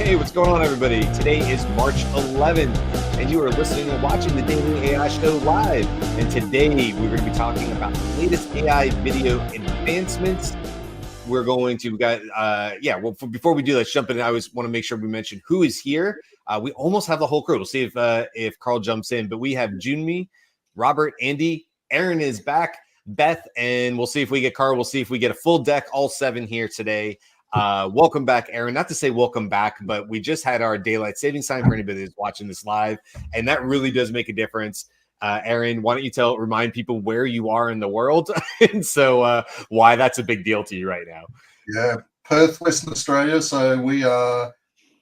Hey, what's going on, everybody? Today is March 11th, and you are listening and watching the Daily AI Show live. And today we're going to be talking about the latest AI video advancements. We're going to, before we do, let's jump in. I always want to make sure we mention who is here. We almost have the whole crew. We'll see if Carl jumps in, but we have Junmi, Robert, Andy, Aaron is back, Beth, and we'll see if we get Carl. We'll see if we get a full deck, all 7 here today. Welcome back, Aaron. Not to say welcome back, but we just had our daylight savings time for anybody who's watching this live, and that really does make a difference. Aaron, why don't you remind people where you are in the world and so why that's a big deal to you right now? Yeah, Perth, Western Australia. So we are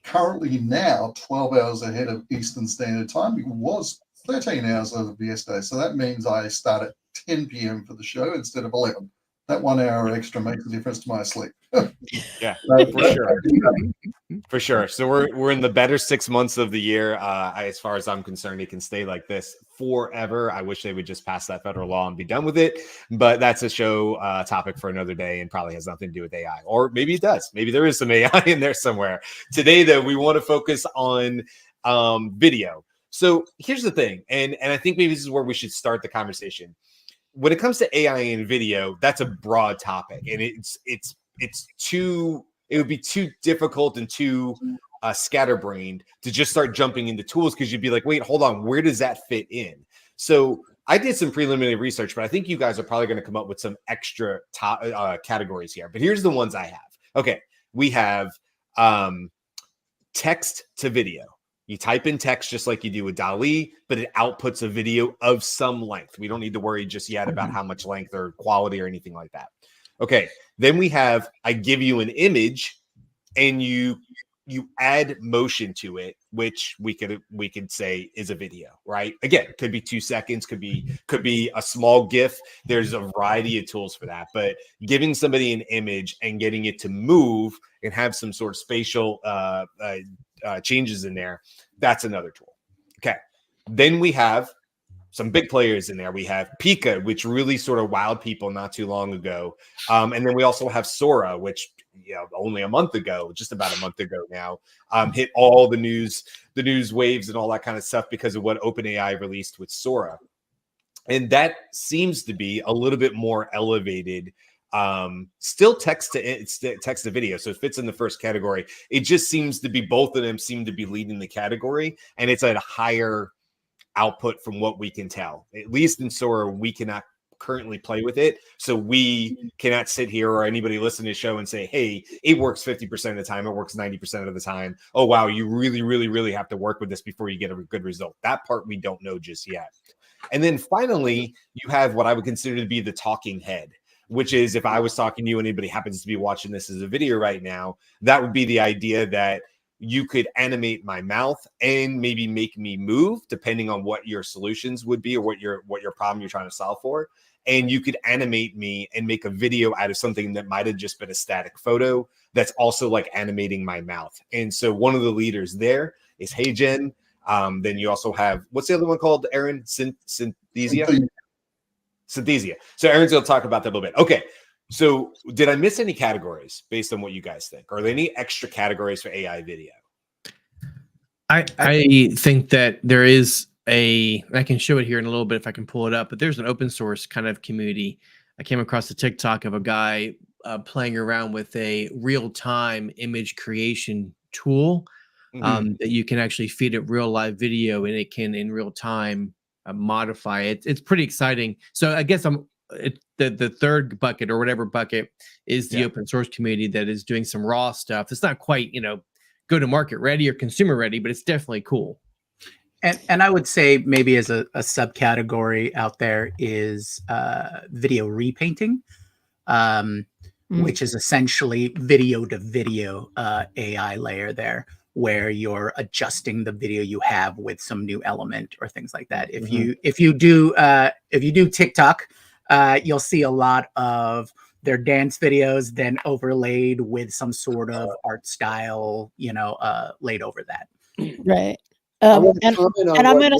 currently now 12 hours ahead of Eastern Standard Time. It was 13 hours as of yesterday. So that means I start at 10 p.m. for the show instead of 11. That 1 hour extra makes a difference to my sleep. Yeah, for sure. So we're in the better 6 months of the year. As far as I'm concerned, it can stay like this forever. I wish they would just pass that federal law and be done with it. But that's a show topic for another day and probably has nothing to do with AI. Or maybe it does. Maybe there is some AI in there somewhere. Today, though, we want to focus on video. So here's the thing, and I think maybe this is where we should start the conversation. When it comes to AI and video, that's a broad topic, and it would be too difficult and too scatterbrained to just start jumping into tools, because you'd be like, wait, hold on, where does that fit in? So I did some preliminary research, but I think you guys are probably going to come up with some extra categories here. But here's the ones I have. Okay, we have text to video. You type in text just like you do with DALL-E, but it outputs a video of some length. We don't need to worry just yet about how much length or quality or anything like that. Okay, then we have, I give you an image and you add motion to it, which we could say is a video, right? Again, could be 2 seconds, could be a small GIF. There's a variety of tools for that, but giving somebody an image and getting it to move and have some sort of spatial changes in there, that's another tool. Okay, then we have some big players in there. We have Pika, which really sort of wowed people not too long ago. And then we also have Sora, which only a month ago, just about a month ago now, hit all the news waves and all that kind of stuff because of what OpenAI released with Sora. And that seems to be a little bit more elevated. Still text to video, so it fits in the first category. It just seems to be, both of them seem to be leading the category, and it's at a higher output from what we can tell. At least in Sora, we cannot currently play with it, so we cannot sit here or anybody listening to the show and say, hey, it works 50% of the time, it works 90% of the time. Oh wow, you really, really, really have to work with this before you get a good result. That part we don't know just yet. And then finally, you have what I would consider to be the talking head, which is, if I was talking to you, anybody happens to be watching this as a video right now, that would be the idea that you could animate my mouth and maybe make me move, depending on what your solutions would be or what your problem you're trying to solve for. And you could animate me and make a video out of something that might have just been a static photo that's also like animating my mouth. And so one of the leaders there is HeyGen. Then you also have, what's the other one called, Aaron? Synthesia? Synthesia. So Aaron's going to talk about that a little bit. Okay. So did I miss any categories based on what you guys think? Are there any extra categories for AI video? I think that there is I can show it here in a little bit if I can pull it up, but there's an open source kind of community. I came across a TikTok of a guy playing around with a real-time image creation tool that you can actually feed it real live video, and it can in real time modify it. It's pretty exciting. So I guess the third bucket, or whatever bucket, is the open source community that is doing some raw stuff. It's not quite, go to market ready or consumer ready, but it's definitely cool. And I would say maybe as a subcategory out there is video repainting, which is essentially video to video AI layer there, where you're adjusting the video you have with some new element or things like that. If you do TikTok, you'll see a lot of their dance videos then overlaid with some sort of art style, laid over that. Right. And I'm going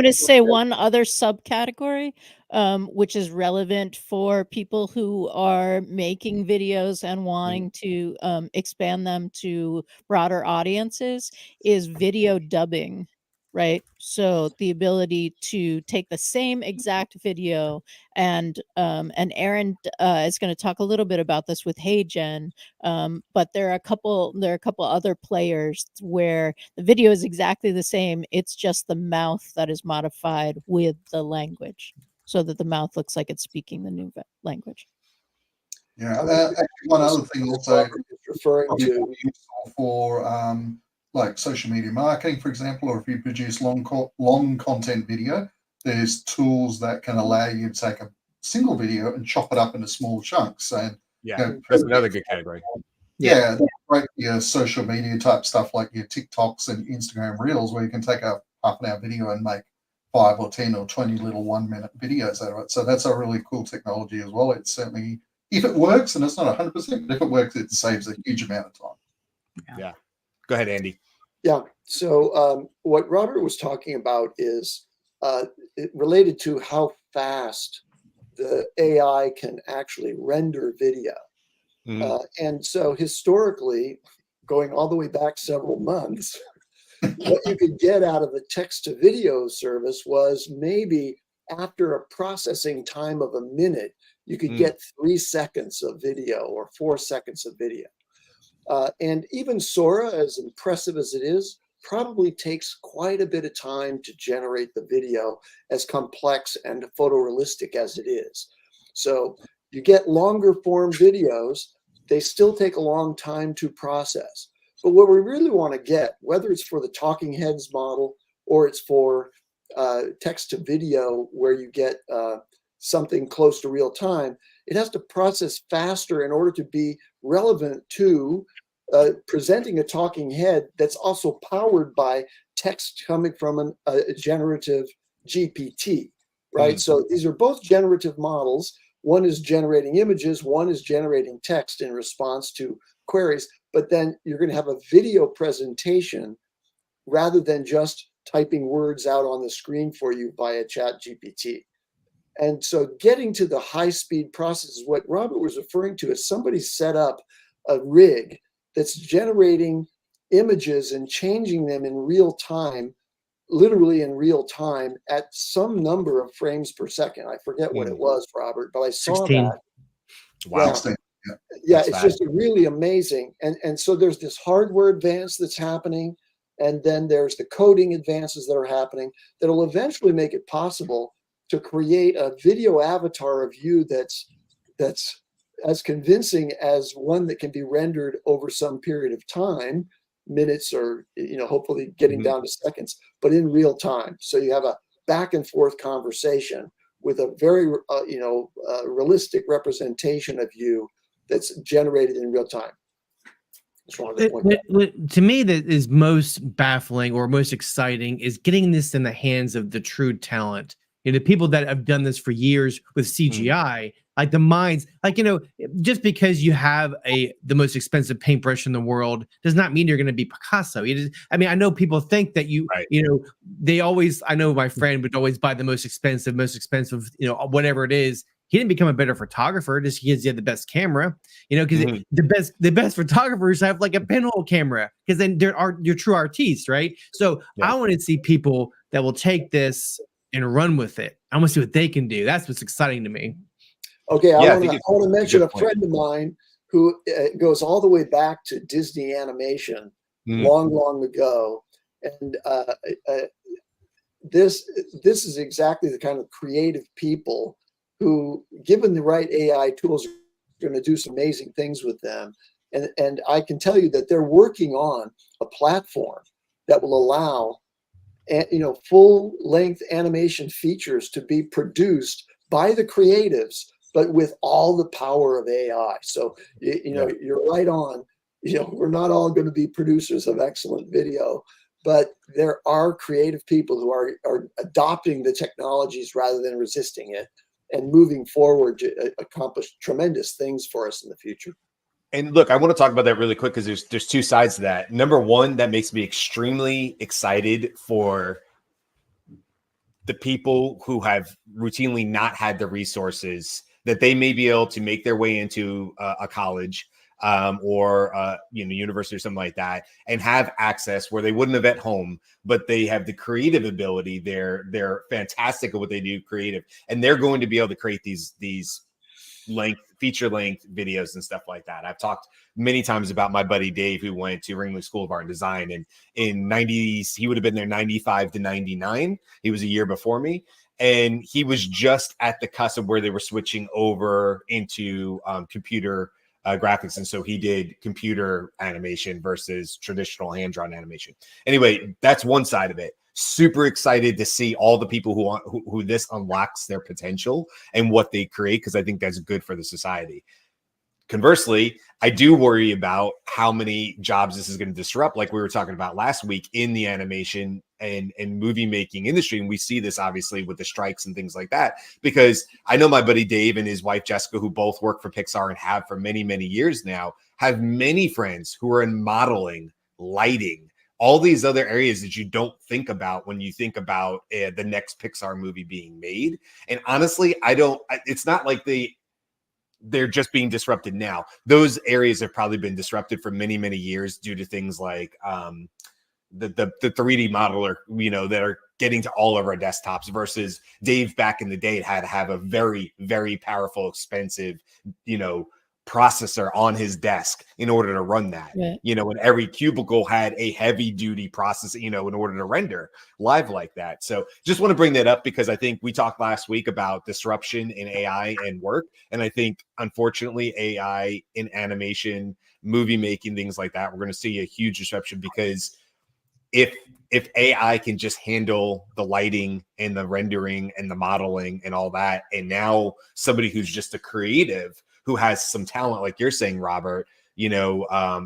to say one other subcategory. which is relevant for people who are making videos and wanting to expand them to broader audiences, is video dubbing, right? So the ability to take the same exact video and Aaron is going to talk a little bit about this with HeyGen, but there are a couple other players where the video is exactly the same. It's just the mouth that is modified with the language, so that the mouth looks like it's speaking the new language. Yeah, actually, one other thing also Robert is referring probably to. more useful for like social media marketing, for example, or if you produce long content video, there's tools that can allow you to take a single video and chop it up into small chunks. And Yeah, that's another good category. yeah, that's great for your social media type stuff like your TikToks and Instagram Reels, where you can take a half an hour video and make 5 or 10 or 20 little 1 minute videos out of it. So that's a really cool technology as well. It's certainly, if it works, and it's not 100%, but if it works, it saves a huge amount of time. Go ahead, Andy. Yeah. So what Robert was talking about is related to how fast the AI can actually render video. And so historically, going all the way back several months, what you could get out of a text to video service was maybe after a processing time of a minute, you could get 3 seconds of video or 4 seconds of video. And even Sora, as impressive as it is, probably takes quite a bit of time to generate the video, as complex and photorealistic as it is. So you get longer form videos, they still take a long time to process. But what we really want to get, whether it's for the talking heads model or it's for text to video where you get something close to real time, it has to process faster in order to be relevant to presenting a talking head that's also powered by text coming from a generative GPT, right? So these are both generative models. One is generating images, one is generating text in response to queries, but then you're going to have a video presentation rather than just typing words out on the screen for you via Chat GPT. And so getting to the high-speed process is what Robert was referring to, as somebody set up a rig that's generating images and changing them in real time, literally in real time, at some number of frames per second. I forget what it was, Robert, but I saw 16. that. Wow. Yeah, That's it's fast. just really amazing. And so there's this hardware advance that's happening, and then there's the coding advances that are happening that will eventually make it possible to create a video avatar of you that's as convincing as one that can be rendered over some period of time, minutes or hopefully getting down to seconds, but in real time. So you have a back and forth conversation with a very realistic representation of you that's generated in real time. Just wanted to point that out. What to me that is most baffling or most exciting is getting this in the hands of the true talent. The people that have done this for years with CGI, like the minds, just because you have the most expensive paintbrush in the world does not mean you're going to be Picasso. I know people think that they always, I know my friend would always buy the most expensive, whatever it is. He didn't become a better photographer just because he had the best camera, because the best photographers have like a pinhole camera, because then you're true artists, right? So I want to see people that will take this and run with it. I want to see what they can do. That's what's exciting to me. Okay, I think want to mention a good point. friend of mine who goes all the way back to Disney animation long ago, and this is exactly the kind of creative people who, given the right AI tools, are going to do some amazing things with them. And I can tell you that they're working on a platform that will allow full-length animation features to be produced by the creatives, but with all the power of AI. So you're right on. We're not all going to be producers of excellent video, but there are creative people who are adopting the technologies rather than resisting it, and moving forward to accomplish tremendous things for us in the future. And look, I want to talk about that really quick because there's two sides to that. Number one, that makes me extremely excited for the people who have routinely not had the resources that they may be able to make their way into a college or university or something like that, and have access where they wouldn't have at home, but they have the creative ability. They're fantastic at what they do, creative, and they're going to be able to create these feature length videos and stuff like that. I've talked many times about my buddy Dave, who went to Ringling School of Art and Design, and in 90s, he would have been there 95 to 99. He was a year before me. And he was just at the cusp of where they were switching over into computer graphics. And so he did computer animation versus traditional hand-drawn animation. Anyway, that's one side of it. Super excited to see all the people who this unlocks their potential and what they create, because I think that's good for the society. Conversely, I do worry about how many jobs this is going to disrupt, like we were talking about last week in the animation and movie making industry. And we see this obviously with the strikes and things like that, because I know my buddy Dave and his wife Jessica, who both work for Pixar and have for many, many years now, have many friends who are in modeling, lighting, all these other areas that you don't think about when you think about the next Pixar movie being made. And honestly, it's not like they're just being disrupted now. Those areas have probably been disrupted for many, many years due to things like the 3D modeler, that are getting to all of our desktops, versus Dave back in the day had to have a very, very powerful, expensive, processor on his desk in order to run that. Right. And every cubicle had a heavy duty processor, in order to render live like that. So just want to bring that up because I think we talked last week about disruption in AI and work. And I think, unfortunately, AI in animation, movie making, things like that, we're going to see a huge disruption, because if AI can just handle the lighting and the rendering and the modeling and all that, and now somebody who's just a creative who has some talent, like you're saying, Robert,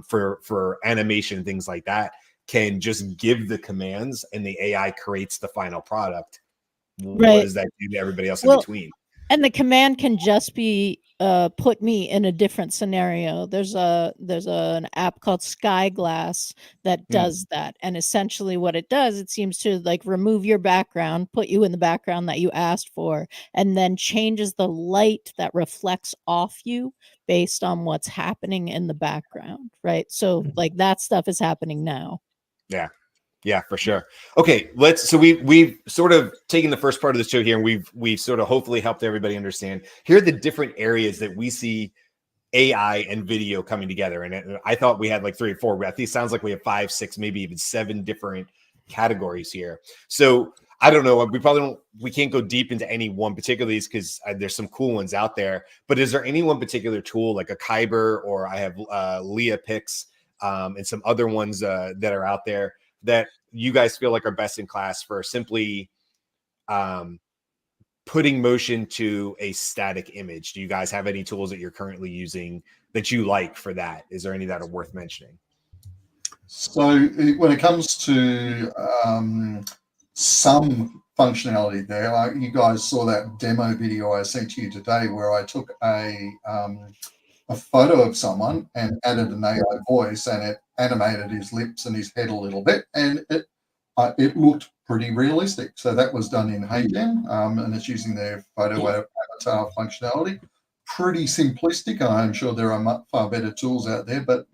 for animation, things like that, can just give the commands and the AI creates the final product. Right. What does that do to everybody else in between? And the command can just be put me in a different scenario. There's an app called Skyglass that does that, and essentially what it does, it seems to like remove your background, put you in the background that you asked for, and then changes the light that reflects off you based on what's happening in the background, right? So like that stuff is happening now. Yeah, for sure. Okay, so we've sort of taken the first part of the show here, and we've sort of hopefully helped everybody understand. Here are the different areas that we see AI and video coming together. And I thought we had like 3 or 4. I think it sounds like we have 5, 6, maybe even 7 different categories here. So I don't know. We can't go deep into any one particularly, because there's some cool ones out there. But is there any one particular tool, like a Kyber, or I have Leah Pix, and some other ones that are out there that you guys feel like are best in class for simply putting motion to a static image? Do you guys have any tools that you're currently using that you like for that? Is there any that are worth mentioning? So when it comes to some functionality there, like you guys saw that demo video I sent to you today, where I took a photo of someone and added an AI voice, and it animated his lips and his head a little bit, and it looked pretty realistic. So that was done in HeyGen, and it's using their photo avatar functionality. Pretty simplistic. I'm sure there are far better tools out there, but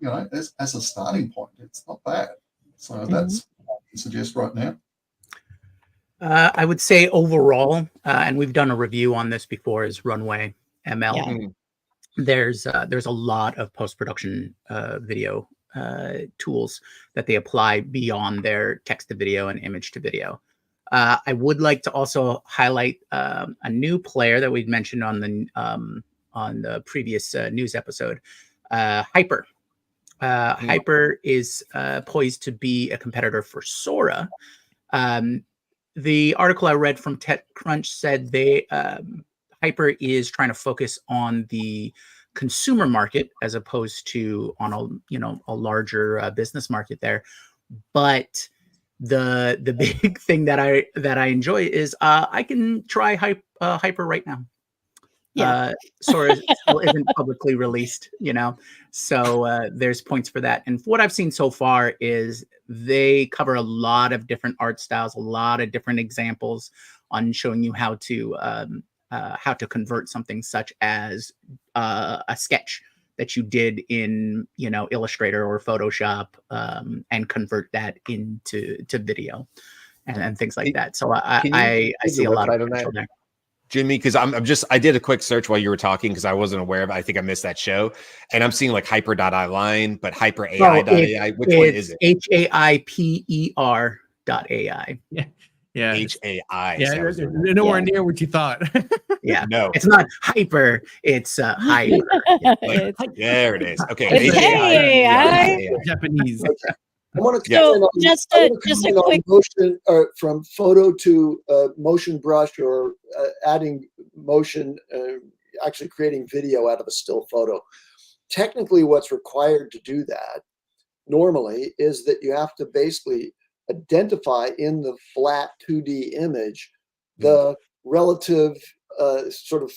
as a starting point, it's not bad. So that's what I can suggest right now. I would say overall, and we've done a review on this before, is Runway ML. Yeah. There's a lot of post-production video tools that they apply beyond their text to video and image to video. I would like to also highlight a new player that we've mentioned on the previous news episode, Hyper. Hyper is poised to be a competitor for Sora. The article I read from TechCrunch said Hyper is trying to focus on the consumer market as opposed to on a larger business market there. But the big thing that I enjoy is I can try Hyper right now. Yeah. Sora still isn't publicly released, so there's points for that. And what I've seen so far is they cover a lot of different art styles, a lot of different examples on showing you how to convert something such as a sketch that you did in, Illustrator or Photoshop, and convert that into video and things like that. So Can you I give see the a lot of website on potential that, there. Jimmy? Because I did a quick search while you were talking because I wasn't aware of it. I think I missed that show, and I'm seeing like hyper.ai, but hyperAI.ai. Which one is it? HAIPER.ai. Yeah. HAI. Yeah. See, I was doing that. Nowhere Yeah. near what you thought. Yeah. No. It's not hyper, it's hyper. Like, there it is. Okay. It's HAI. Japanese. I want to Yeah. comment on, just I a want to just a comment on quick motion, from photo to motion brush, or adding motion, actually creating video out of a still photo. Technically, what's required to do that normally is that you have to basically identify in the flat 2D image the relative sort of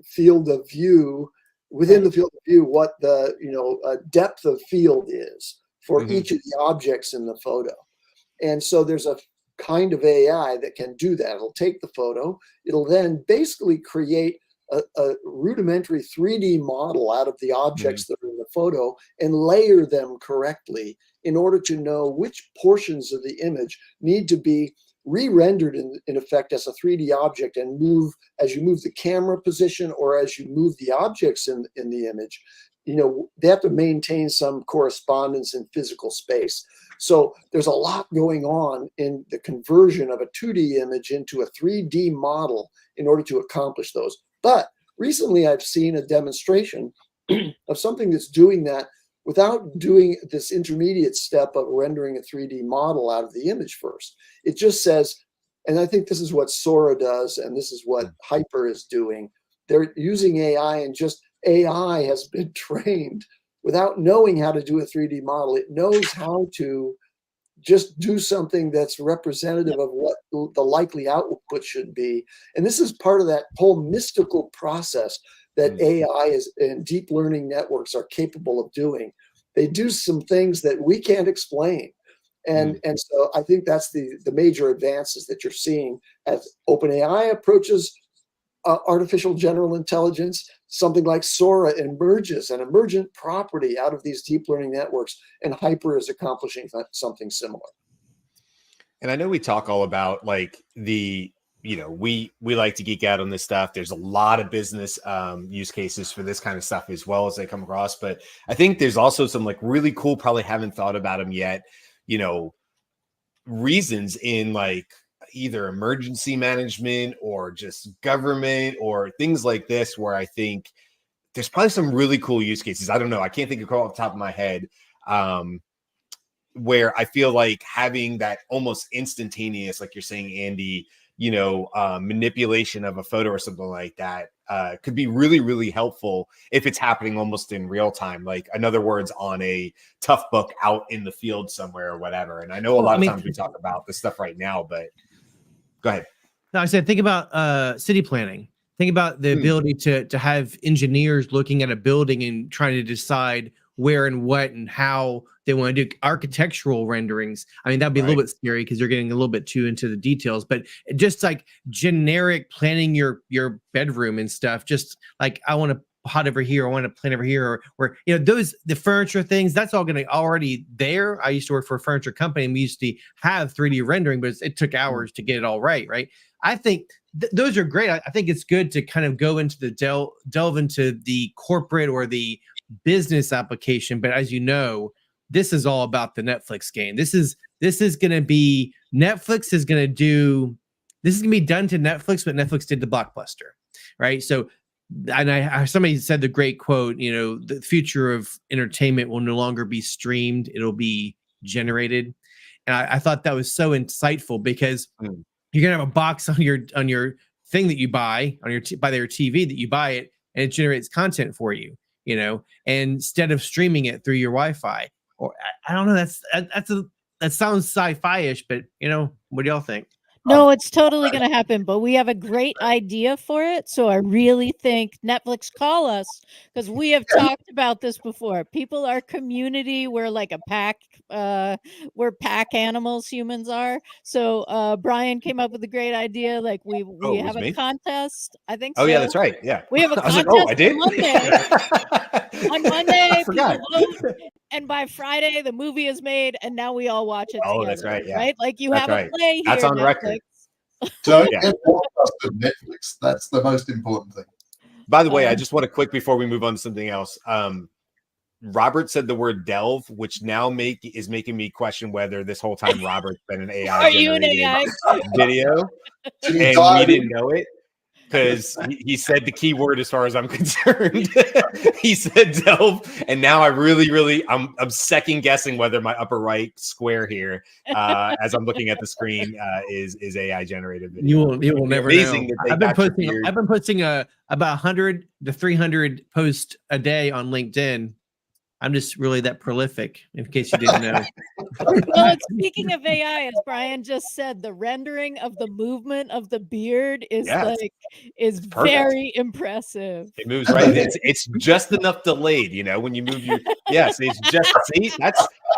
field of view, within the field of view, what the depth of field is for each of the objects in the photo. And so there's a kind of AI that can do that. It'll take the photo, it'll then basically create a rudimentary 3D model out of the objects that are in the photo and layer them correctly in order to know which portions of the image need to be re-rendered in effect as a 3D object and move as you move the camera position or as you move the objects in the image. They have to maintain some correspondence in physical space. So there's a lot going on in the conversion of a 2D image into a 3D model in order to accomplish those. But recently I've seen a demonstration of something that's doing that without doing this intermediate step of rendering a 3D model out of the image first. It just says, and I think this is what Sora does, and this is what Hyper is doing. They're using AI, and just AI has been trained without knowing how to do a 3D model. It knows how to just do something that's representative of what the likely output should be. And this is part of that whole mystical process that AI and deep learning networks are capable of doing. They do some things that we can't explain. And so I think that's the major advances that you're seeing as OpenAI approaches artificial general intelligence. Something like Sora emerges, an emergent property out of these deep learning networks, and Hyper is accomplishing something similar. And I know we talk all about like we like to geek out on this stuff. There's a lot of business use cases for this kind of stuff as well as they come across. But I think there's also some like really cool, probably haven't thought about them yet, reasons in like either emergency management or just government or things like this, where I think there's probably some really cool use cases. I don't know. I can't think of off the top of my head. Where I feel like having that almost instantaneous, like you're saying, Andy, manipulation of a photo or something like that could be really, really helpful if it's happening almost in real time. Like, in other words, on a tough book out in the field somewhere or whatever. And I know a lot of times we talk about this stuff right now, but go ahead. No, I said, think about city planning. Think about the ability to have engineers looking at a building and trying to decide where and what and how they want to do architectural renderings. I mean, that'd be a little bit scary because you're getting a little bit too into the details, but just like generic planning your bedroom and stuff, just like, I want to pot over here, I want to plan over here, or the furniture things, that's all going to already there. I used to work for a furniture company and we used to have 3D rendering, but it took hours to get it all right. I think those are great. I think it's good to kind of go into the delve into the corporate or the business application. But as you know, this is all about the Netflix game. This is going to be Netflix is going to do. This is going to be done to Netflix, but Netflix did the Blockbuster, right? So, and somebody said the great quote. The future of entertainment will no longer be streamed; it'll be generated. And I thought that was so insightful because you're gonna have a box on your thing that you buy on your by their TV that you buy it, and it generates content for you. And instead of streaming it through your Wi-Fi, or I don't know, that sounds sci-fi-ish, but what do y'all think? No, it's totally going to happen, but we have a great idea for it. So I really think Netflix call us because we have talked about this before. People are community. We're like a pack. We're pack animals. Humans are. So Brian came up with a great idea. Like we it was have a me? contest. I think. Oh so. yeah, that's right. Yeah. We have a I was like, contest oh, I did. on Monday. On Monday, I forgot. people vote, and by Friday, the movie is made, and now we all watch it. Oh, together, that's right, yeah. Right? Like you That's have right. a play here. That's on Netflix. record. Don't Yeah. get blockbuster Netflix. That's the most important thing. By the way, I Um, just want to quick before we move on to something else. Robert said the word delve, which now is making me question whether this whole time Robert's been an AI. Are you an generated AI? video? Did he And we dive didn't in? know it because he said the key word as far as I'm concerned. He said delve, and now I really I'm second guessing whether my upper right square here, as I'm looking at the screen, is AI generated video. You will never Amazing know. that they I've been got your posting. beard. I've been posting about 100 to 300 posts a day on LinkedIn. I'm just really that prolific. In case you didn't know. Well, speaking of AI, as Brian just said, the rendering of the movement of the beard is Yes. is Perfect. very impressive. It moves right. It's just enough delayed, when you move your yes, it's just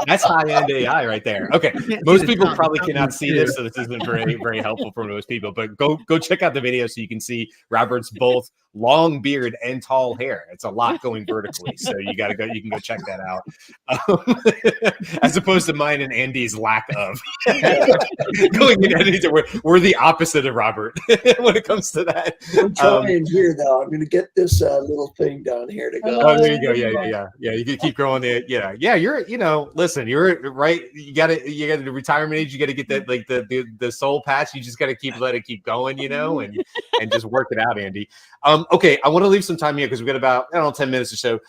that's high-end AI right there. Okay. Most people probably cannot see this, so this isn't very helpful for most people. But go check out the video so you can see Robert's both long beard and tall hair. It's a lot going vertically, so you can go check that out. As opposed to mine and Andy's lack of going in editing. We're the opposite of Robert when it comes to that. I'm trying here though. I'm going to get this little thing down here to go. Oh, there you go. Yeah. You can keep growing it. Yeah. You're, listen, you're right. You got the retirement age. You got to get that, like the soul patch. You just got to let it keep going, and just work it out, Andy. Okay. I want to leave some time here because we've got about, 10 minutes or so.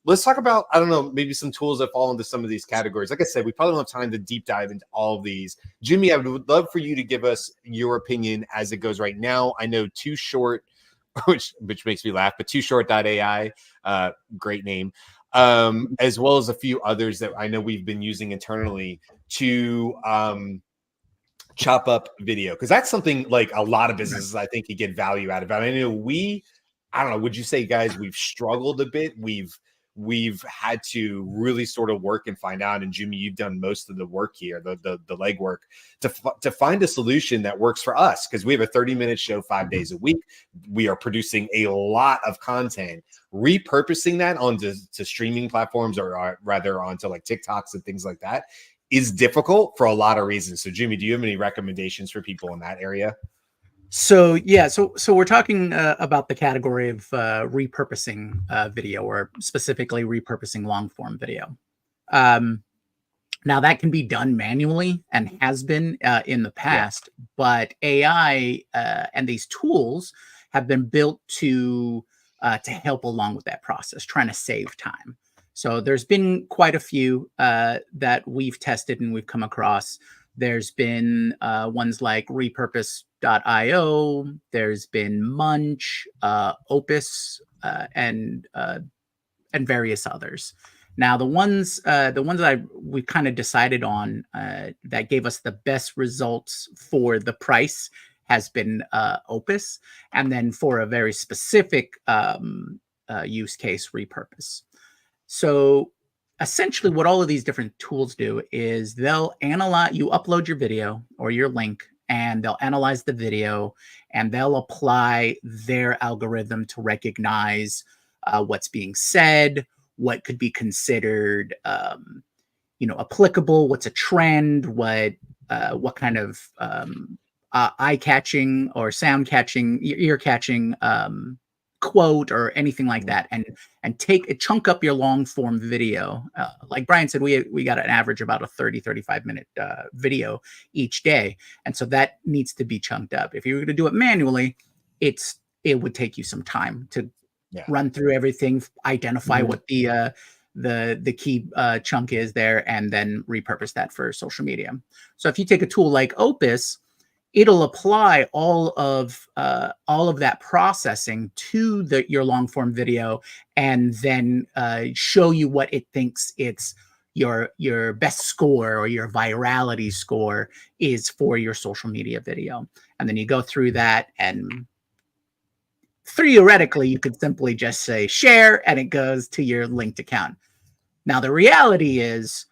Let's talk about, I don't know, maybe some tools that fall into some of these categories. Like I said, we probably don't have time to deep dive into all of these. Jimmy, I would love for you to give us your opinion as it goes right now. I know Too Short, which makes me laugh, but TooShort.ai, great name, as well as a few others that I know we've been using internally to chop up video, because that's something like a lot of businesses I think could get value out of it. I know I don't know, would you say, guys, we've struggled a bit? We've had to really sort of work and find out. And Jimmy, you've done most of the work here, the legwork to find a solution that works for us, because we have a 30-minute show 5 days a week. We are producing a lot of content, repurposing that onto streaming platforms, or rather onto like TikToks and things like that, is difficult for a lot of reasons. So Jimmy, do you have any recommendations for people in that area? So we're talking about the category of repurposing video, or specifically repurposing long form video. Now that can be done manually and has been in the past, but AI and these tools have been built to help along with that process, trying to save time. So there's been quite a few that we've tested and we've come across. There's been ones like repurpose.io. There's been Munch, Opus, and various others. Now, the ones that we kind of decided on that gave us the best results for the price has been Opus, and then for a very specific use case, Repurpose. So essentially what all of these different tools do is they'll analyze, you upload your video or your link, and they'll analyze the video and they'll apply their algorithm to recognize what's being said, what could be considered, applicable, what's a trend, what kind of eye-catching or sound-catching, ear-catching quote or anything like that, and chunk up your long form video. Like Brian said, we got an average about a 35 minute video each day, and so that needs to be chunked up. If you were going to do it manually, it would take you some time to run through everything, identify what the key chunk is there, and then repurpose that for social media. So if you take a tool like Opus, it'll apply all of that processing to your long form video, and then show you what it thinks its your best score or your virality score is for your social media video. And then you go through that, and theoretically you could simply just say share and it goes to your linked account. Now the reality is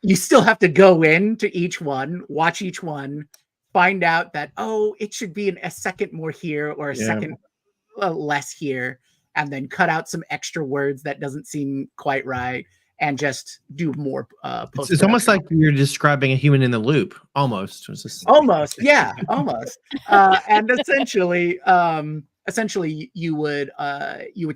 you still have to go into each one, watch each one, find out that, oh, it should be a second more here or a second less here, and then cut out some extra words that doesn't seem quite right, and just do more It's almost like you're describing a human in the loop, almost. Almost, yeah, almost. And essentially, you would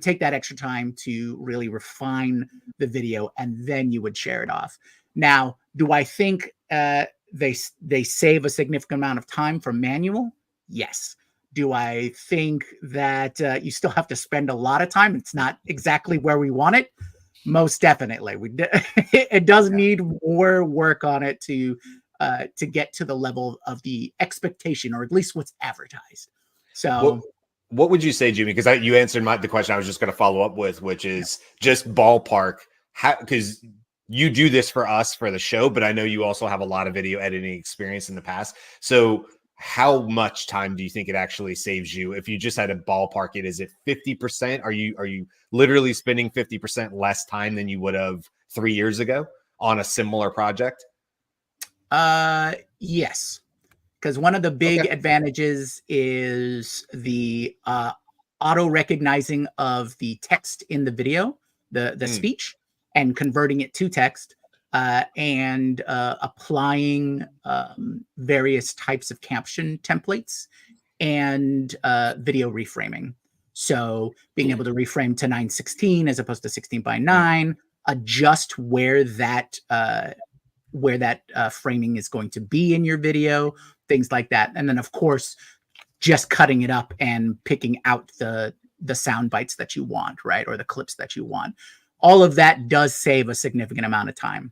take that extra time to really refine the video, and then you would share it off. Now, do I think they save a significant amount of time from manual? Yes. Do I think that you still have to spend a lot of time? It's not exactly where we want it. Most definitely, it does need more work on it to get to the level of the expectation, or at least what's advertised. So, what would you say, Jimmy? Because you answered the question I was just going to follow up with, which is just ballpark. How, because you do this for us for the show, but I know you also have a lot of video editing experience in the past. So how much time do you think it actually saves you? If you just had to ballpark it, is it 50%? Are you literally spending 50% less time than you would have 3 years ago on a similar project? Yes. Because one of the big advantages is the auto recognizing of the text in the video, the speech, and converting it to text, and applying various types of caption templates and video reframing. So being able to reframe to 9:16 as opposed to 16:9, adjust where that framing is going to be in your video, things like that. And then of course, just cutting it up and picking out the sound bites that you want, right? Or the clips that you want. All of that does save a significant amount of time.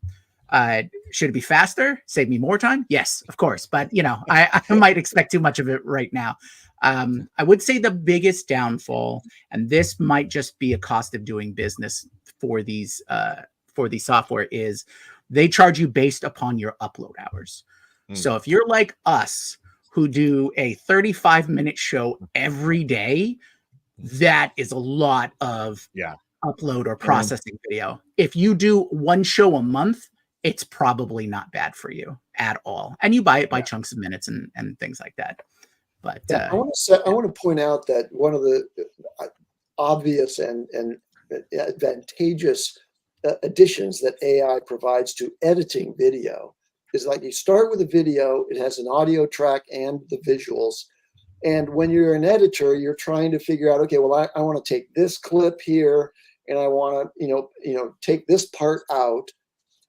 Should it be faster? Save me more time? Yes, of course. But I might expect too much of it right now. I would say the biggest downfall, and this might just be a cost of doing business for these software, is they charge you based upon your upload hours. So if you're like us, who do a 35-minute show every day, that is a lot of upload or processing video. If you do one show a month, it's probably not bad for you at all. And you buy it by chunks of minutes and things like that. But I want to point out that one of the obvious and advantageous additions that AI provides to editing video is, like, you start with a video, it has an audio track and the visuals. And when you're an editor, you're trying to figure out, okay, well, I want to take this clip here and I want to, take this part out.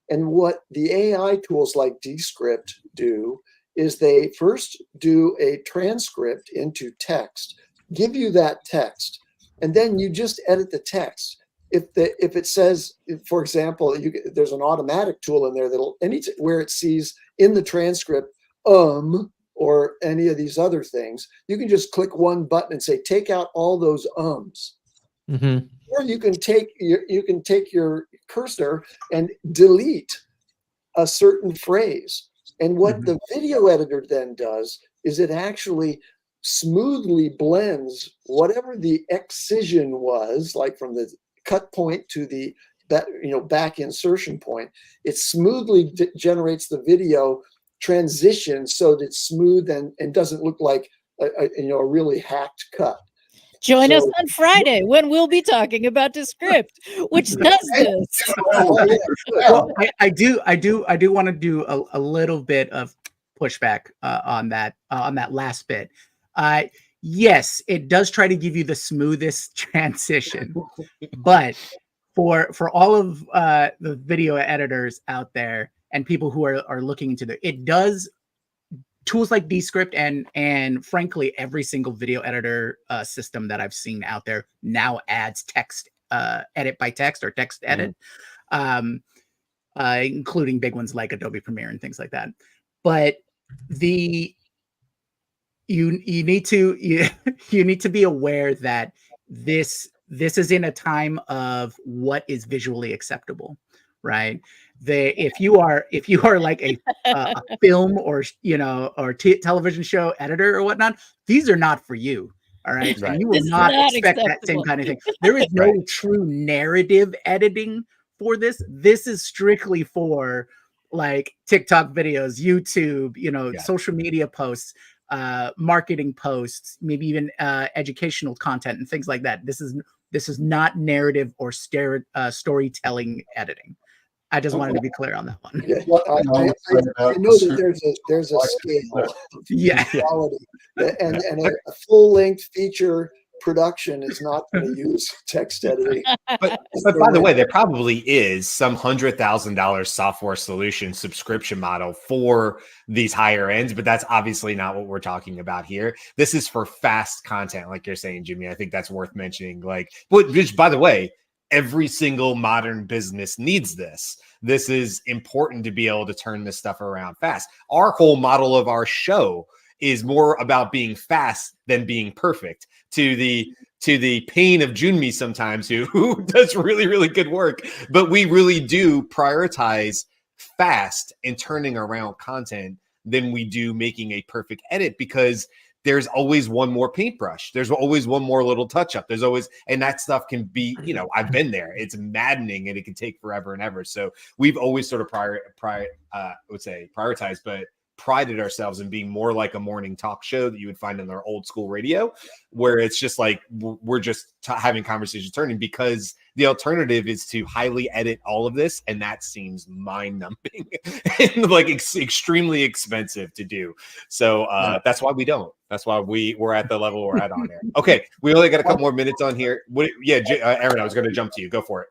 And what the AI tools like Descript do is they first do a transcript into text, give you that text, and then you just edit the text. If it says, for example, there's an automatic tool in there that'll where it sees in the transcript or any of these other things, you can just click one button and say, take out all those ums. Mm-hmm. Or you can take your cursor and delete a certain phrase. And what the video editor then does is it actually smoothly blends whatever the excision was, like from the cut point to the back insertion point. It smoothly generates the video transition so that it's smooth and doesn't look like a really hacked cut. Join us on Friday when we'll be talking about Descript, which does this. Well, I do want to do a little bit of pushback on that last bit. Yes, it does try to give you the smoothest transition, but for all of the video editors out there and people who are looking into it does. Tools like Descript and frankly every single video editor system that I've seen out there now adds text edit by text or text edit, including big ones like Adobe Premiere and things like that. But you need to be aware that this is in a time of what is visually acceptable. right? If you are like a film or television show editor or whatnot, these are not for you. All right. Right. And you will This is not not expect that same acceptable. kind of thing. There is no Right. true narrative editing for this. This is strictly for like TikTok videos, YouTube, Yeah. social media posts, marketing posts, maybe even educational content and things like that. This is not narrative or storytelling editing. I just wanted to be clear on that one. Yeah, One thing I would say I about know that the there's a like scale of Yeah. quality, and a full length feature production is not going to use text editing. But by the way, there probably is some $100,000 software solution subscription model for these higher ends, but that's obviously not what we're talking about here. This is for fast content, like you're saying, Jimmy. I think that's worth mentioning. Which, by the way, every single modern business needs this. This is important to be able to turn this stuff around fast. Our whole model of our show is more about being fast than being perfect, to the pain of Junmi sometimes, who does really, really good work. But we really do prioritize fast and turning around content than we do making a perfect edit, because there's always one more paintbrush. There's always one more little touch up. There's always, and that stuff can be, I've been there. It's maddening and it can take forever and ever. So we've always sort of prioritized, but prided ourselves in being more like a morning talk show that you would find in our old school radio, where it's just like we're just having conversations turning, because the alternative is to highly edit all of this, and that seems mind-numbing and extremely expensive to do. So that's why we don't. That's why we're at the level we're at on there. Okay, we only got a couple more minutes on here. Aaron, I was going to jump to you. Go for it.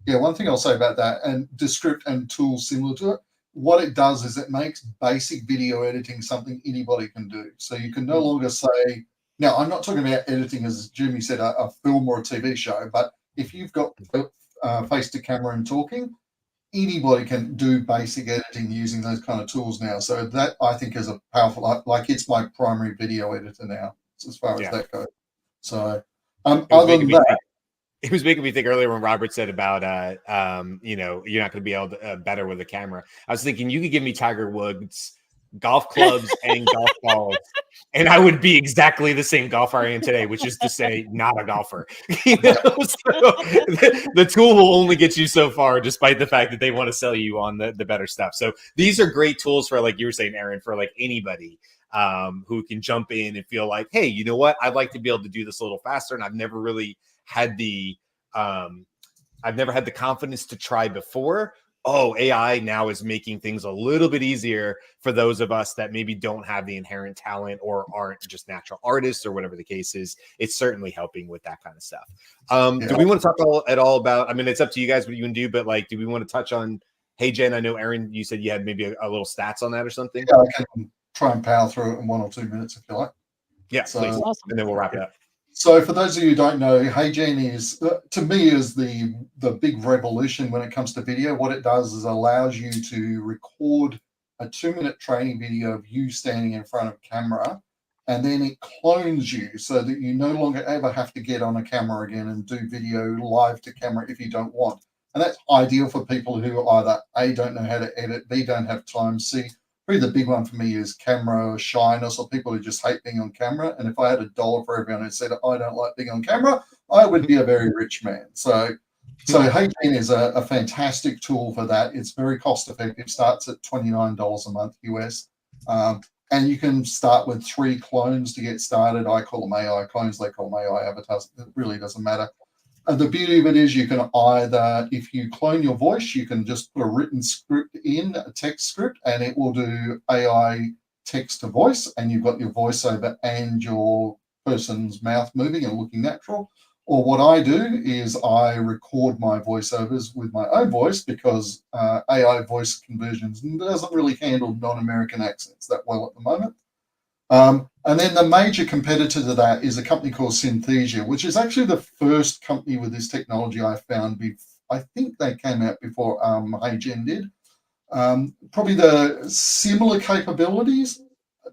Yeah, one thing I'll say about that, and Descript and tools similar to it, what it does is it makes basic video editing something anybody can do. So you can no longer say, now I'm not talking about editing, as Jimmy said, a film or a TV show, but if you've got face to camera and talking, anybody can do basic editing using those kind of tools now. So that, I think, is a powerful, like it's my primary video editor now, as far as that goes. So other than that, it was making me think earlier when Robert said about, you're not going to be able to better with a camera. I was thinking you could give me Tiger Woods golf clubs and golf balls, and I would be exactly the same golfer I am today, which is to say, not a golfer. So the tool will only get you so far, despite the fact that they want to sell you on the better stuff. So these are great tools for, like you were saying, Aaron, for like anybody who can jump in and feel like, hey, you know what? I'd like to be able to do this a little faster, and I've never really had the confidence to try before. Oh, AI now is making things a little bit easier for those of us that maybe don't have the inherent talent or aren't just natural artists or whatever the case is. It's certainly helping with that kind of stuff. Do we want to talk at all about, I mean, it's up to you guys what you can do, but like, do we want to touch on, hey, Jen, I know Aaron, you said you had maybe a little stats on that or something. Yeah, I can try and power through it in 1 or 2 minutes if you like. Yeah, so, please. Awesome. And then we'll wrap it up. So for those of you who don't know, HeyGen is, to me, is the big revolution when it comes to video. What it does is allows you to record a 2-minute training video of you standing in front of camera, and then it clones you so that you no longer ever have to get on a camera again and do video live to camera if you don't want. And that's ideal for people who either A, don't know how to edit, B, don't have time, C, probably the big one for me is camera shyness, or people who just hate being on camera. And if I had $1 for everyone who said I don't like being on camera, I would be a very rich man. So HeyGen is a fantastic tool for that. It's very cost effective. Starts at $29 a month US. And you can start with 3 clones to get started. I call them AI clones. They call them AI avatars. It really doesn't matter. The beauty of it is you can either, if you clone your voice, you can just put a written script in, a text script, and it will do AI text to voice, and you've got your voiceover and your person's mouth moving and looking natural. Or what I do is I record my voiceovers with my own voice, because AI voice conversions doesn't really handle non-American accents that well at the moment. And then the major competitor to that is a company called Synthesia, which is actually the first company with this technology I found. I think they came out before HeyGen did. Probably the similar capabilities.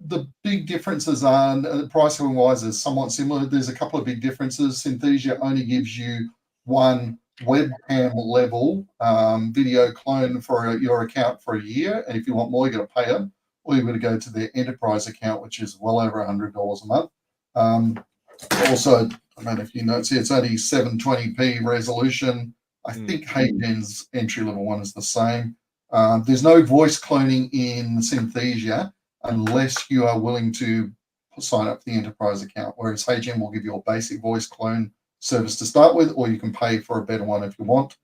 The big differences are, pricing wise is somewhat similar. There's a couple of big differences. Synthesia only gives you 1 webcam level video clone for your account for a year. And if you want more, you got to pay them, or you've got to go to their enterprise account, which is well over $100 a month. Also, I don't know if you notice here, it's only 720p resolution. I think HeyGen's entry-level one is the same. There's no voice cloning in Synthesia unless you are willing to sign up for the enterprise account, whereas HeyGen will give you a basic voice clone service to start with, or you can pay for a better one if you want.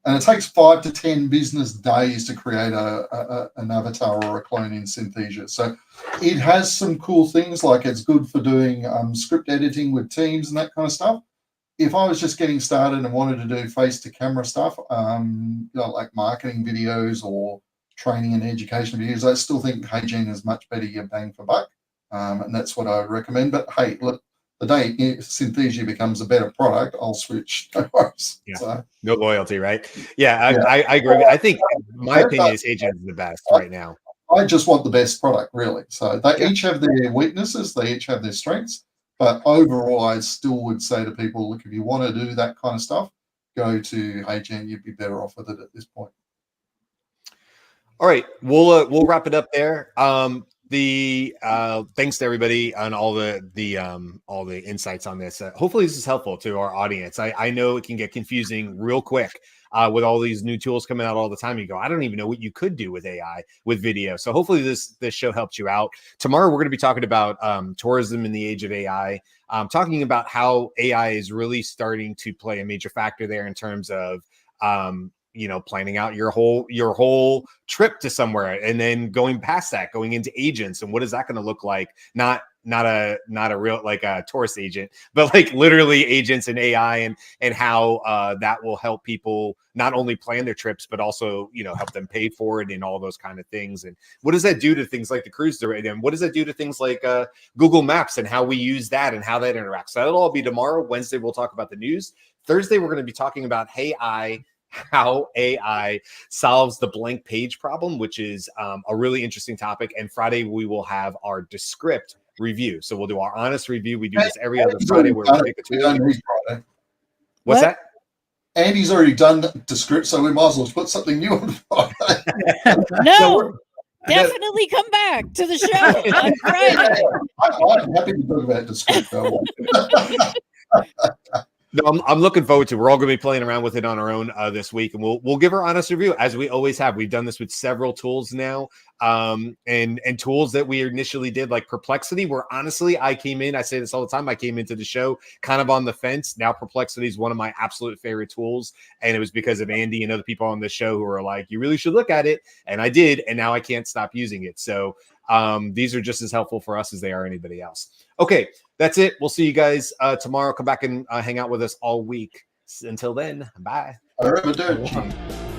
And it takes 5 to 10 business days to create an avatar or a clone in Synthesia. So it has some cool things, like it's good for doing script editing with Teams and that kind of stuff. If I was just getting started and wanted to do face-to-camera stuff, like marketing videos or training and education videos, I still think HeyGen is much better your bang for buck. And that's what I would recommend. But hey, look, the day Synthesia becomes a better product, I'll switch. No worries. Yeah. So, No loyalty, right? Yeah, I agree. I think my opinion is HeyGen is the best right now. I just want the best product, really. So they each have their weaknesses, they each have their strengths. But overall, I still would say to people, look, if you want to do that kind of stuff, go to HeyGen. You'd be better off with it at this point. All right, we'll wrap it up there. Thanks to everybody on all the insights on this. Hopefully this is helpful to our audience. I know it can get confusing real quick with all these new tools coming out all the time. You go, I don't even know what you could do with AI with video. So hopefully this show helps you out. Tomorrow we're going to be talking about tourism in the age of AI. Talking about how AI is really starting to play a major factor there in terms of planning out your whole trip to somewhere, and then going past that, going into agents, and what is that going to look like? Not a real like a tourist agent, but like literally agents and AI, and how that will help people not only plan their trips, but also help them pay for it and all those kind of things. And what does that do to things like the cruise directory? And what does that do to things like Google Maps and how we use that and how that interacts? So that'll all be tomorrow. Wednesday we'll talk about the news. Thursday we're going to be talking about how AI solves the blank page problem, which is a really interesting topic. And Friday, we will have our Descript review. So we'll do our honest review. We do this every other Friday where we take a tool. What's What? that? Andy's already done Descript, so we might as well put something new on Friday. No, definitely come back to the show on Friday. I'm happy to talk about Descript, though. No, I'm looking forward to. We're all going to be playing around with it on our own this week, and we'll give our honest review as we always have. We've done this with several tools now, and tools that we initially did, like Perplexity, where honestly I say this all the time, I came into the show kind of on the fence. Now Perplexity is one of my absolute favorite tools, and it was because of Andy and other people on the show who were like, you really should look at it, and I did, and now I can't stop using it. So these are just as helpful for us as they are anybody else. Okay, that's it. We'll see you guys tomorrow. Come back and hang out with us all week. Until then, bye. I remember doing.